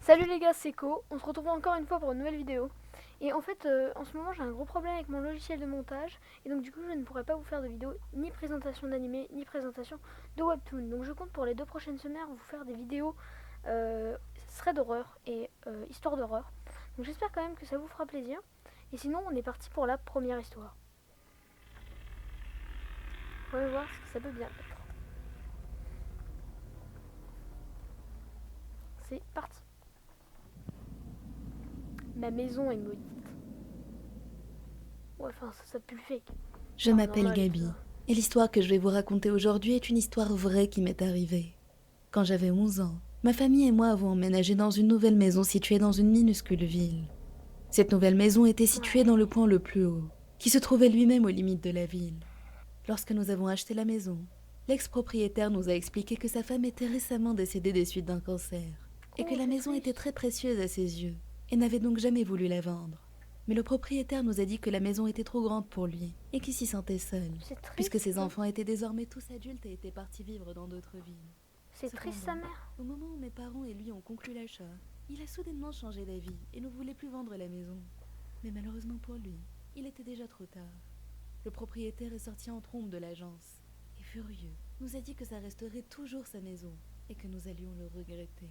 Salut les gars, c'est Co. On se retrouve encore une fois pour une nouvelle vidéo. Et en fait, en ce moment, j'ai un gros problème avec mon logiciel de montage. Et donc, du coup, je ne pourrai pas vous faire de vidéo ni présentation d'animé, ni présentation de webtoon. Donc, je compte pour les 2 prochaines semaines vous faire des vidéos thread d'horreur et histoire d'horreur. Donc, j'espère quand même que ça vous fera plaisir. Et sinon, on est parti pour la première histoire. On va voir ce que ça peut bien être. C'est parti. Ma maison est maudite. Ouais, enfin, ça pue le fake. Je m'appelle Normal, Gabi, ça. et l'histoire que je vais vous raconter aujourd'hui est une histoire vraie qui m'est arrivée. Quand j'avais 11 ans, ma famille et moi avons emménagé dans une nouvelle maison située dans une minuscule ville. Cette nouvelle maison était située Ouais. dans le point le plus haut, qui se trouvait lui-même aux limites de la ville. Lorsque nous avons acheté la maison, l'ex-propriétaire nous a expliqué que sa femme était récemment décédée des suites d'un cancer, et que Oh, la c'est maison était triste. très précieuse à ses yeux, et n'avait donc jamais voulu la vendre. Mais le propriétaire nous a dit que la maison était trop grande pour lui, et qu'il s'y sentait seul, C'est puisque triste. ses enfants étaient désormais tous adultes et étaient partis vivre dans d'autres villes. C'est triste sa Cependant, mère. au moment où mes parents et lui ont conclu l'achat, il a soudainement changé d'avis et ne voulait plus vendre la maison. Mais malheureusement pour lui, il était déjà trop tard. Le propriétaire est sorti en trombe de l'agence et furieux, nous a dit que ça resterait toujours sa maison et que nous allions le regretter.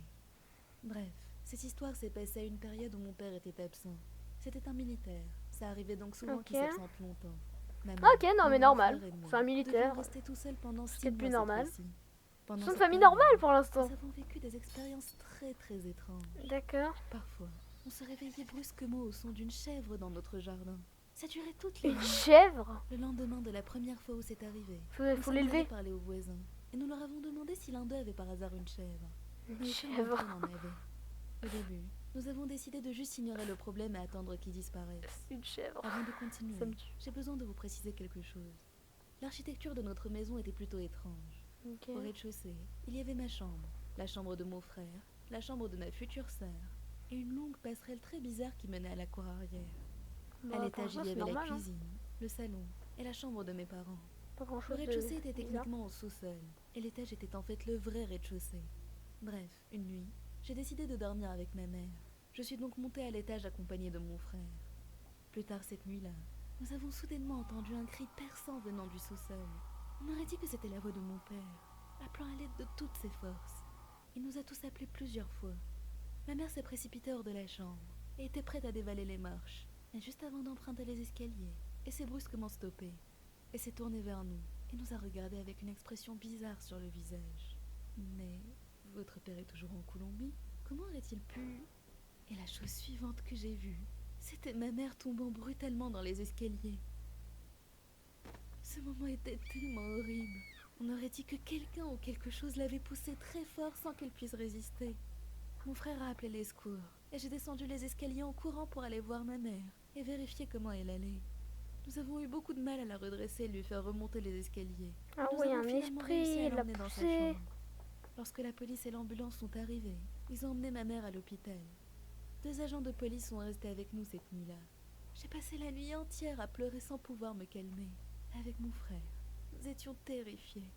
Bref, cette histoire s'est passée à une période où mon père était absent. C'était un militaire, ça arrivait donc souvent Ok. qu'il s'absente longtemps. Ma Ok, mère, non mon mais grand normal. frère et moi C'est un devions militaire. rester tout seuls pendant C'est 6 peut-être plus mois cette normal. fois-ci. Pendant C'est une cette famille période, normale pour nous l'instant. avons vécu des expériences très étranges. D'accord. Parfois, on se réveillait brusquement au son d'une chèvre dans notre jardin. Ça durait toute la Une nuit. chèvre. Le lendemain de la première fois où c'est arrivé, Faut, nous faut sommes allés l'élever. parler aux voisins et nous leur avons demandé si l'un d'eux avait par hasard une chèvre. Une Mais aucun chèvre. d'entre eux n'en avait. Au début, nous avons décidé de juste ignorer le problème et attendre qu'il disparaisse. Une chèvre. Avant de Ça continuer, me tue. j'ai besoin de vous préciser quelque chose. L'architecture de notre maison était plutôt étrange. Ok. Au rez-de-chaussée, il y avait ma chambre, la chambre de mon frère, la chambre de ma future sœur, et une longue passerelle très bizarre qui menait à la cour arrière. À Bah pour l'étage, l'instant il y c'est avait la normal. Hein. cuisine, le salon et la chambre de mes parents. Pas grand Le chose de rez-de-chaussée était bizarre. techniquement au sous-sol, et l'étage était en fait le vrai rez-de-chaussée. Bref, une nuit, j'ai décidé de dormir avec ma mère. Je suis donc montée à l'étage accompagnée de mon frère. Plus tard cette nuit-là, nous avons soudainement entendu un cri perçant venant du sous-sol. On aurait dit que c'était la voix de mon père, appelant à l'aide de toutes ses forces. Il nous a tous appelés plusieurs fois. Ma mère s'est précipitée hors de la chambre et était prête à dévaler les marches, mais juste avant d'emprunter les escaliers, elle s'est brusquement stoppée. Elle s'est tournée vers nous et nous a regardés avec une expression bizarre sur le visage. Mais votre père est toujours en Colombie? Comment aurait-il pu... Et la chose suivante que j'ai vue, c'était ma mère tombant brutalement dans les escaliers. Ce moment était tellement horrible. On aurait dit que quelqu'un ou quelque chose l'avait poussée très fort sans qu'elle puisse résister. Mon frère a appelé les secours et j'ai descendu les escaliers en courant pour aller voir ma mère et vérifier comment elle allait. Nous avons eu beaucoup de mal à la redresser et lui faire remonter les escaliers. Ah Nous oui, avons un finalement réussi esprit, à il l'a l'emmener dans sa poussé. chambre. Lorsque la police et l'ambulance sont arrivés, ils ont emmené ma mère à l'hôpital. 2 agents de police sont restés avec nous cette nuit-là. J'ai passé la nuit entière à pleurer sans pouvoir me calmer. Avec mon frère, nous étions terrifiés.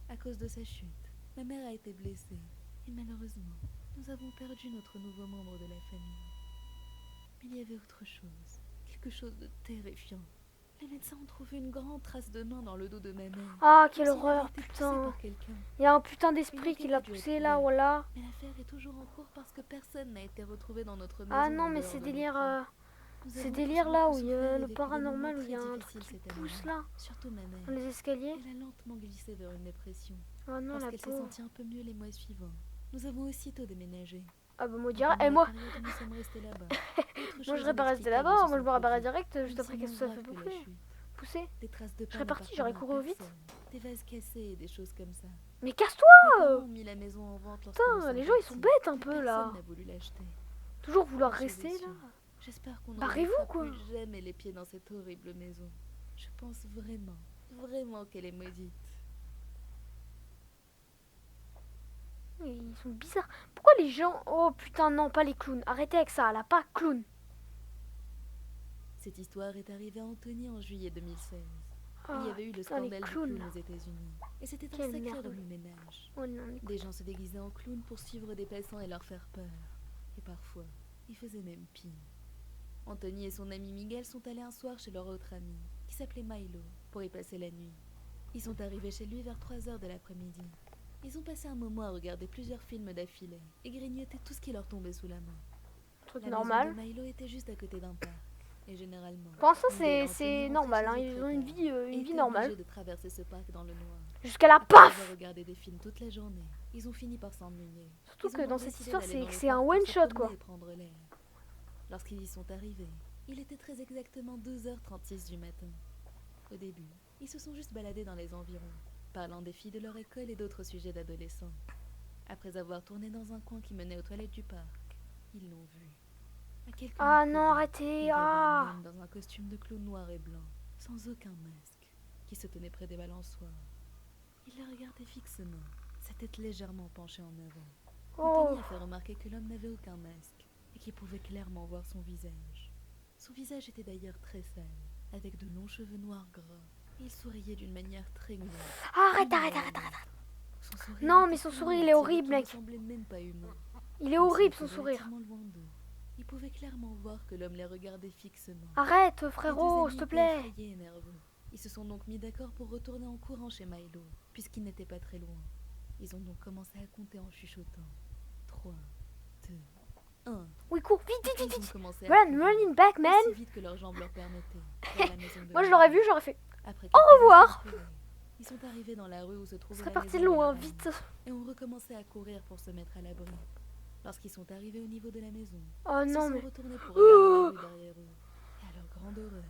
À cause de sa chute, ma mère a été blessée. Et malheureusement, nous avons perdu notre nouveau membre de la famille. Mais il y avait autre chose. Quelque chose de terrifiant. Les médecins ont trouvé une grande trace de main dans le dos de ma mère. Ah, Comme quelle s'il avait horreur, été poussé putain. par quelqu'un. Il y a un putain Une d'esprit qui enquête l'a a dû être poussé là, ouverte. voilà. Mais l'affaire est toujours en cours parce que personne n'a été retrouvé dans notre maison Ah non, en mais dehors c'est de nos délire. proches. Nous C'est avons délire tous là beaucoup où il y souffert a et le vécu des moments paranormal, où il y très a un truc difficiles qui cette pousse année-là. là. Surtout ma Dans mère. les escaliers. Elle a lentement glissé vers une dépression. Ah non, la Lorsqu'elle s'est pauvre. sentie un peu mieux les mois suivants, nous avons aussitôt déménagé. Ah bah moi Mais direct. pendant Et la moi, période où nous sommes restés là-bas, d'autres moi je choses serais pas resté inexplicables se là-bas. Moi je sont me rappellerais produites, direct juste même après si qu'elle moins se soit fait graves que la bouffer. chute. Pousser. Des traces de Je pas serais partie, j'aurais d'appartement à couru vite. personne, des vases cassés et des choses comme ça. Mais casse-toi. Mes parents ont mis la maison en vente lorsque nous Putain, sommes les gens ils sont partis, bêtes un mais peu personne là. n'a voulu l'acheter. Toujours vouloir Une chose est rester là. sûre, j'espère qu'on ne Barrez-vous remettra quoi. plus jamais les pieds dans cette horrible maison. Je pense vraiment qu'elle est maudite. Ils sont bizarres. Pourquoi les gens... Oh putain, non, pas les clowns. Arrêtez avec ça, là, pas clown. Cette histoire est arrivée à Anthony en juillet 2016. Il y Oh avait eu le putain, les scandale du clowns clown là. aux États-Unis. Et c'était un Quelle sacré merde. remue-ménage. Oh non, Des gens se déguisaient en clown pour suivre des passants et leur faire peur. Et parfois, il faisait même pire. Anthony et son ami Miguel sont allés un soir chez leur autre ami, qui s'appelait Milo, pour y passer la nuit. Ils sont arrivés chez lui vers 3 heures de l'après-midi. Ils ont passé un moment à regarder plusieurs films d'affilée et grignoter tout ce qui leur tombait sous la main. Truc La normal. maison de Milo était juste à côté d'un parc. Et généralement, Pour l'instant, Miguel et Anthony c'est rentraient normal. chez Hein. eux Ils très ont tard et une vie étaient normale. obligés de traverser ce parc dans le noir. Jusqu'à la Après avoir paf. regardé des films toute la journée, ils ont fini par s'ennuyer. Surtout Ils que ont dans donc cette décidé histoire, d'aller dans le c'est un parc pour one se shot promener quoi. et prendre l'air. Lorsqu'ils y sont arrivés, il était très exactement 2h36 du matin. Au début, ils se sont juste baladés dans les environs, parlant des filles de leur école et d'autres sujets d'adolescents. Après avoir tourné dans un coin qui menait aux toilettes du parc, ils l'ont vu. À quelques Ah mètres non, d'eux, arrêtez. il y avait un Ah. homme dans un costume de clown noir et blanc, sans aucun masque, qui se tenait près des balançoires. Il les regardait fixement, sa tête légèrement penchée en avant. Oh. Anthony a fait remarquer que l'homme n'avait aucun masque et qu'il pouvait clairement voir son visage. Son visage était d'ailleurs très sale, avec de longs cheveux noirs gras, et il souriait d'une manière très glauque. Arrête. Son sourire Non, était mais son tellement sourire, il est attirant horrible, qu'il mec. ressemblait même pas humain. Il est Même s'il horrible était son sourire. relativement loin d'eux, il pouvait clairement voir que l'homme les regardait fixement. Arrête, Les frérot, deux s'il te amis plaît. étaient effrayés et nerveux. Ils se sont donc mis d'accord pour retourner en courant chez Milo, puisqu'ils n'étaient pas très loin. Ils ont donc commencé à compter en chuchotant. 3, 2, 1. Oui, cours, vite, Ils vite, ont vite. commencé à Run, courir, running back, man. aussi vite que leurs jambes leur permettaient, vers la maison de Moi, je Milo. l'aurais vu, j'aurais fait. Après Au revoir. ils sont arrivés dans la rue où se On trouvait serait la parti maison de loin, leur ami, vite. et ont recommencé à courir pour se mettre à l'abri. Lorsqu'ils sont arrivés au niveau de la maison, Oh ils se non, sont mais. retournés pour regarder la rue derrière eux. Et à leur grande horreur,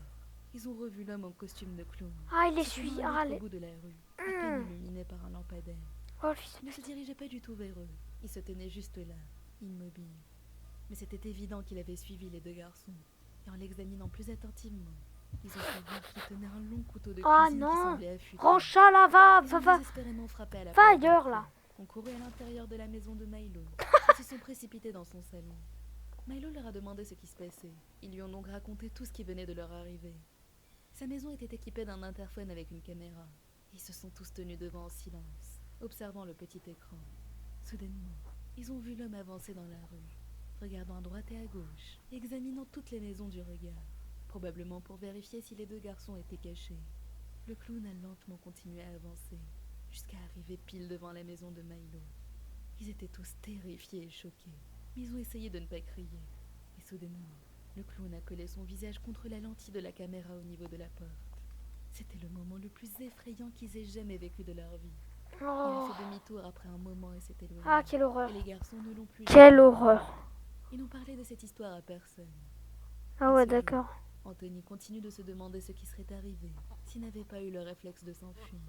ils ont revu l'homme en costume de clown. Ah, il les Se suit. tenant à Ah, l'autre les. bout de la rue, à peine illuminé par un lampadaire. Oh, le fils. Il ne se dirigeait pas du tout vers eux. Il se tenait juste là, immobile. Mais c'était évident qu'il avait suivi les deux garçons. Et en l'examinant plus attentivement, ils ont pu voir qu'il tenait un long couteau de Ah cuisine qui non. semblait affûté. Range ça là, va, Ils va, ont va. désespérément frappé à la Va porte ailleurs, d'entrée, là. ont couru à l'intérieur de la maison de Milo et se sont précipités dans son salon. Milo leur a demandé ce qui se passait. Ils lui ont donc raconté tout ce qui venait de leur arriver. Sa maison était équipée d'un interphone avec une caméra. Ils se sont tous tenus devant en silence, observant le petit écran. Soudainement, ils ont vu l'homme avancer dans la rue, regardant à droite et à gauche, et examinant toutes les maisons du regard, probablement pour vérifier si les deux garçons étaient cachés. Le clown a lentement continué à avancer, jusqu'à arriver pile devant la maison de Milo. Ils étaient tous terrifiés et choqués, mais ils ont essayé de ne pas crier. Et soudainement, le clown a collé son visage contre la lentille de la caméra au niveau de la porte. C'était le moment le plus effrayant qu'ils aient jamais vécu de leur vie. Il Oh. a fait demi-tour après un moment et s'est éloigné. Ah, quelle horreur. Et les garçons ne l'ont plus Quelle jamais horreur. rencontré. Ils n'ont parlé de cette histoire à personne. Ah ouais, d'accord. Anthony continue de se demander ce qui serait arrivé s'il n'avait pas eu le réflexe de s'enfuir.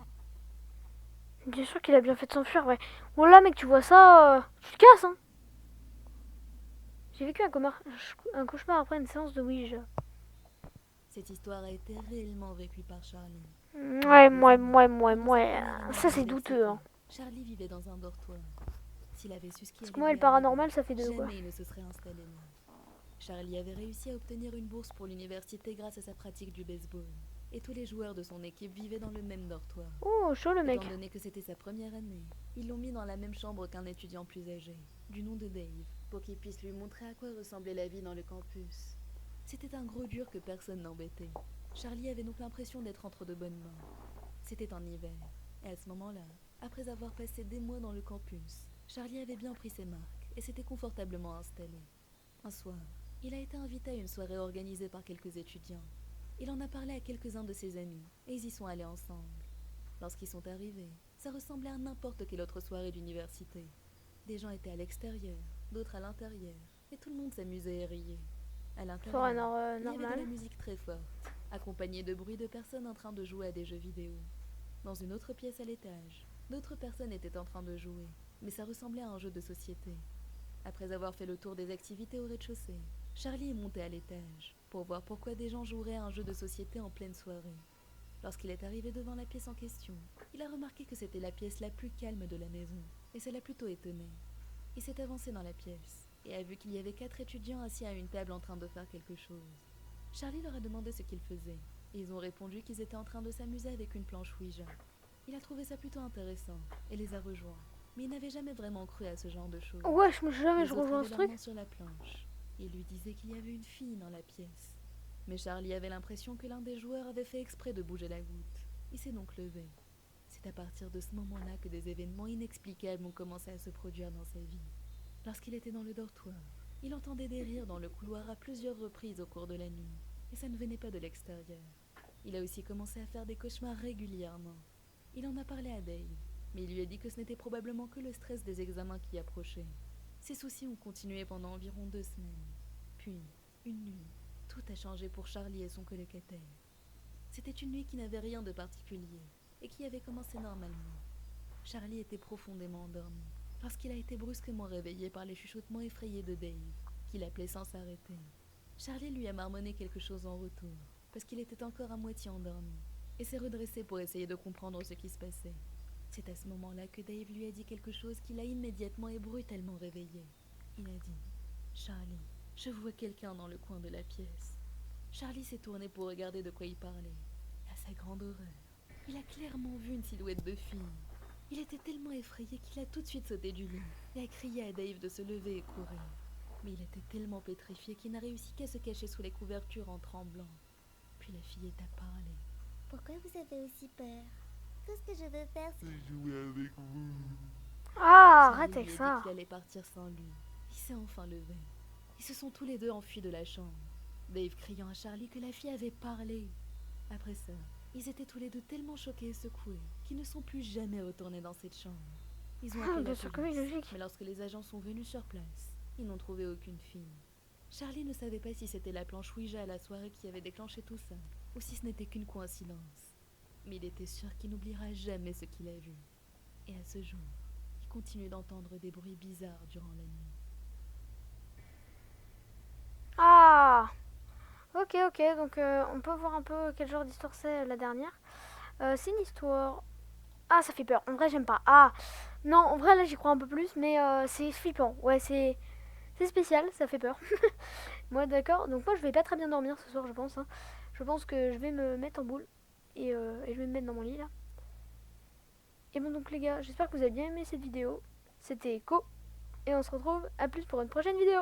Bien sûr qu'il a bien fait de s'enfuir, ouais. Bon là, mec, tu vois ça, tu te casses, hein. J'ai vécu un cauchemar après une séance de Ouija. Cette histoire a été réellement vécue par Charlie. Ouais. Ça, c'est douteux, hein. Charlie vivait dans un dortoir. S'il avait su ce qui Parce que allait moi, lui le paranormal, arriver, ça fait deux, quoi. jamais il ne se serait installé là. Charlie avait réussi à obtenir une bourse pour l'université grâce à sa pratique du baseball. Et tous les joueurs de son équipe vivaient dans le même dortoir. Oh, chaud le mec. Étant donné que c'était sa première année, ils l'ont mis dans la même chambre qu'un étudiant plus âgé, du nom de Dave, pour qu'il puisse lui montrer à quoi ressemblait la vie dans le campus. C'était un gros dur que personne n'embêtait. Charlie avait donc l'impression d'être entre de bonnes mains. C'était en hiver, et à ce moment-là, après avoir passé des mois dans le campus, Charlie avait bien pris ses marques et s'était confortablement installé. Un soir, il a été invité à une soirée organisée par quelques étudiants. Il en a parlé à quelques-uns de ses amis, et ils y sont allés ensemble. Lorsqu'ils sont arrivés, ça ressemblait à n'importe quelle autre soirée d'université. Des gens étaient à l'extérieur, d'autres à l'intérieur, et tout le monde s'amusait et riait. À l'intérieur, il y avait de la Normal. musique très forte, accompagnée de bruits de personnes en train de jouer à des jeux vidéo. Dans une autre pièce à l'étage, d'autres personnes étaient en train de jouer, mais ça ressemblait à un jeu de société. Après avoir fait le tour des activités au rez-de-chaussée, Charlie est monté à l'étage pour voir pourquoi des gens joueraient à un jeu de société en pleine soirée. Lorsqu'il est arrivé devant la pièce en question, il a remarqué que c'était la pièce la plus calme de la maison, et ça l'a plutôt étonné. Il s'est avancé dans la pièce et a vu qu'il y avait 4 étudiants assis à une table en train de faire quelque chose. Charlie leur a demandé ce qu'ils faisaient, et ils ont répondu qu'ils étaient en train de s'amuser avec une planche Ouija. Il a trouvé ça plutôt intéressant et les a rejoints. mais il n'avait jamais vraiment cru à ce genre de choses. Wesh, mais jamais Les je autres rejoins avaient ce leurs truc. mains sur la planche et lui disaient qu'il y avait une fille dans la pièce. Mais Charlie avait l'impression que l'un des joueurs avait fait exprès de bouger la goutte. Il s'est donc levé. C'est à partir de ce moment-là que des événements inexplicables ont commencé à se produire dans sa vie. Lorsqu'il était dans le dortoir, il entendait des rires dans le couloir à plusieurs reprises au cours de la nuit, et ça ne venait pas de l'extérieur. Il a aussi commencé à faire des cauchemars régulièrement. Il en a parlé à Dave, mais il lui a dit que ce n'était probablement que le stress des examens qui approchaient. Ses soucis ont continué pendant environ 2 semaines. Puis, une nuit, tout a changé pour Charlie et son colocataire. C'était une nuit qui n'avait rien de particulier et qui avait commencé normalement. Charlie était profondément endormi lorsqu'il a été brusquement réveillé par les chuchotements effrayés de Dave, qui l'appelait sans s'arrêter. Charlie lui a marmonné quelque chose en retour, parce qu'il était encore à moitié endormi, et s'est redressé pour essayer de comprendre ce qui se passait. C'est à ce moment-là que Dave lui a dit quelque chose qui l'a immédiatement et brutalement réveillé. Il a dit « Charlie, je vois quelqu'un dans le coin de la pièce. » Charlie s'est tourné pour regarder de quoi il parlait. Et à sa grande horreur, il a clairement vu une silhouette de fille. Il était tellement effrayé qu'il a tout de suite sauté du lit et a crié à Dave de se lever et courir. Mais il était tellement pétrifié qu'il n'a réussi qu'à se cacher sous les couvertures en tremblant. Puis la fillette a parlé. Pourquoi vous avez aussi peur? Tout ce que je veux faire, c'est jouer avec vous. Ah, Charlie arrête lui avec a dit ça. qu'il allait partir sans lui. Il s'est enfin levé. Ils se sont tous les deux enfuis de la chambre, Dave criant à Charlie que la fille avait parlé. Après ça, ils étaient tous les deux tellement choqués et secoués qu'ils ne sont plus jamais retournés dans cette chambre. Ils ont appelé Bien la sûr que oui, police, logique. mais lorsque les agents sont venus sur place, ils n'ont trouvé aucune fille. Charlie ne savait pas si c'était la planche Ouija à la soirée qui avait déclenché tout ça, ou si ce n'était qu'une coïncidence. Mais il était sûr qu'il n'oubliera jamais ce qu'il a vu. Et à ce jour, il continue d'entendre des bruits bizarres durant la nuit. Ah, ok, donc on peut voir un peu quel genre d'histoire c'est la dernière. C'est une histoire... Ah, ça fait peur, en vrai j'aime pas. Ah, non, en vrai là j'y crois un peu plus, mais c'est flippant. Ouais, c'est spécial, ça fait peur. Moi d'accord, donc moi je vais pas très bien dormir ce soir je pense. Hein. Je pense que je vais me mettre en boule et je vais me mettre dans mon lit là. Et bon donc les gars, j'espère que vous avez bien aimé cette vidéo. C'était Echo et on se retrouve à plus pour une prochaine vidéo.